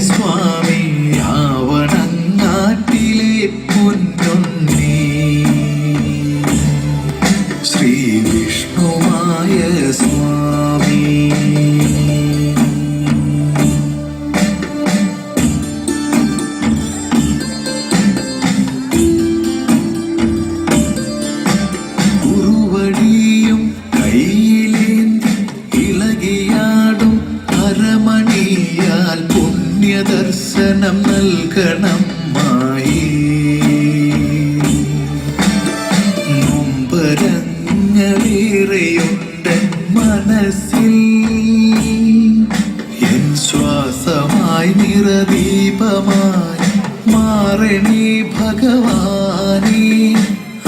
സ്വാമി ആവണങ്ങാട്ടിലെ പൊന്നുണ്ണി ശ്രീ വിഷ്ണുമായ സ്വാമി കുറുവടിയും കയ്യിലേന്തി ഇളകിയാടും അരമണിയാൽ പുണ്യദർശനം നൽകണം മായി നൊമ്പരങ്ങളേറെയുണ്ട് മനസ്സിൽ എൻ ശ്വാസമായി നിറദീപമായി മാറണി ഭഗവാനേ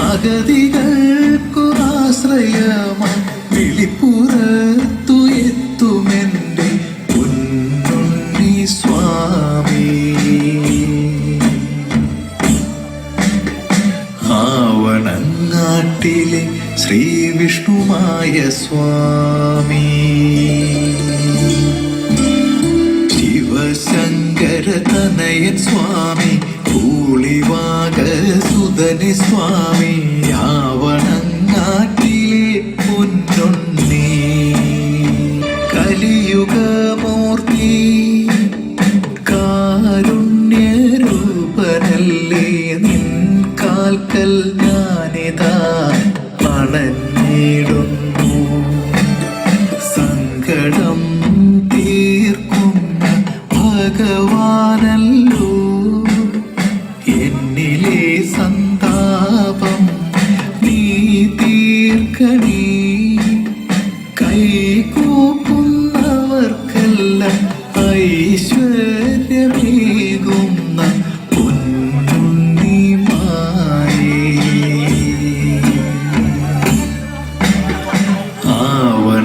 അഗതികൾക്കു ആശ്രയമായി വിളിപ്പുറത്തു എത്തുമെന്റെ പൊന്നുണ്ണി സ്വാമി ആവണങ്ങാട്ടിലെ ശ്രീ വിഷ്ണുമായ സ്വാമി ശിവശങ്കര തനയൻ സ്വാമി കൂളിവാകസുതനെ സ്വാമി ആവണങ്ങാട്ടിലെ പൊന്നുണ്ണി കലിയുഗമൂർത്തി കാരുണ്യരൂപനല്ലേ നിൻ കാൽക്കൽ ഞാനിതാ അണഞ്ഞിടുന്നു സങ്കടം തീർക്കുന്ന ഭഗവാനല്ലോ എന്നിലെ സന്താപം നീ തീർക്കണേ കൈകൂപ്പുന്നവർക്കെല്ലാം ഐശ്വര്യമേകുന്ന പൊന്നുണ്ണി മായേ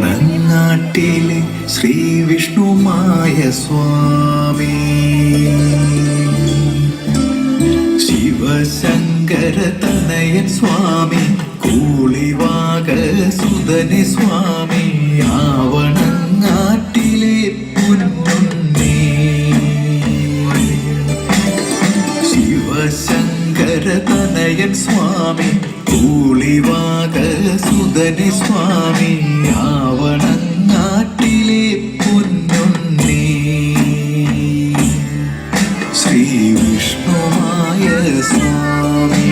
ആവണങ്ങാട്ടിലെ ശ്രീ വിഷ്ണുമായ സ്വാമി ശിവശങ്കര തനയൻ സ്വാമി കൂളിവാകസുതനെ സ്വാമി ആവണങ്ങാട്ടിലെ പൊന്നുണ്ണി ശിവശങ്കര തനയൻ സ്വാമി കൂളിവാകസുതനെ സ്വാമി ആവണങ്ങാട്ടിലെ പൊന്നുണ്ണി ശ്രീ വിഷ്ണുമായ സ്വാമി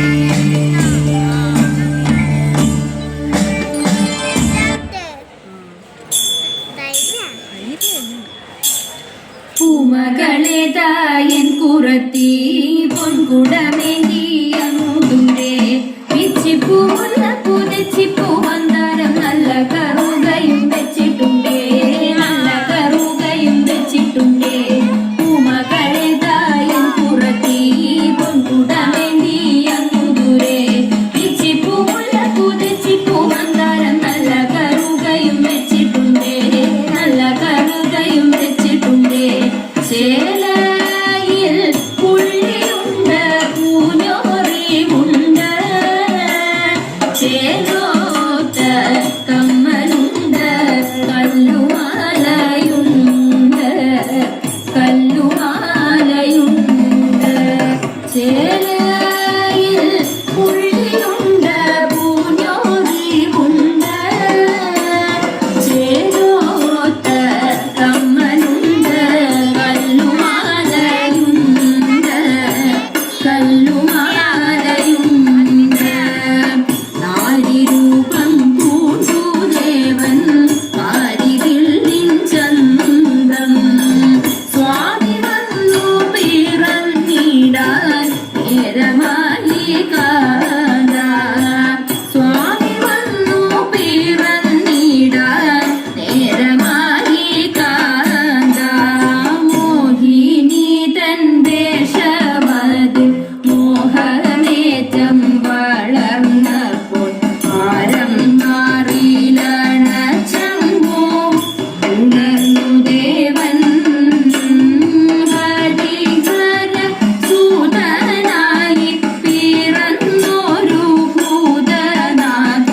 പൂമകളേതായൻ കുറത്തി പൊൻകുടമേന്തി അങ്ങുദൂരെ പിച്ചിപ്പൂവുള്ള പുതച്ചിപ്പൂ വന്നാരം നല്ല കറുകയും വെച്ചിട്ടുണ്ടേ നല്ല കറുകയും വെച്ചിട്ടുണ്ടേ പൂമകളേതായൻ കുറത്തി പൊൻകുടമേന്തി അങ്ങുദൂരെ പിച്ചിപ്പൂവുള്ള പുതച്ചിപ്പൂ വന്നാരം നല്ല കറുകയും വെച്ചിട്ടുണ്ടേ നല്ല കറുകയും വെച്ചിട്ടുണ്ടേ ചേലയിൽ പുള്ളിയുണ്ട് പൂഞ്ഞോറിയുണ്ട് ചേലോത്ത കമ്മലുണ്ട് കല്ലുമാലയുണ്ട് കല്ലുമാലയുണ്ട് ചേലയിൽ പുള്ളിയുണ്ട് പൂഞ്ഞോറിയുണ്ട് ചേലോത്ത കമ്മലുണ്ട് കല്ലുമാലയുണ്ട് കല്ലുമാലയുണ്ട് നാരിരൂപം പൂണ്ടു ദേവൻ കാരിവില്ലിൻ ചന്തം സ്വാമി വന്നു പിറന്നിടാൻ നേരമായി കാന്ത സ്വാമി വന്നു പിറന്നിടാൻ നേരമായി കാന്ത മോഹിനി തൻ ദേശമതിൽ മോഹമേറ്റം വളർന്നപ്പോൾ ആരം മാറിലണച്ചങ്ങോ ഉണർന്നു ദേവൻ ഹരിഹര സൂതനായി പിറന്നൊരു ഭൂതനാഥ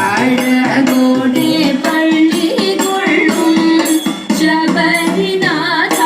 അഴകോടെ പള്ളി കൊള്ളും ശബരിനാഥ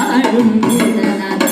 വാഴും ഭൂതനാഥ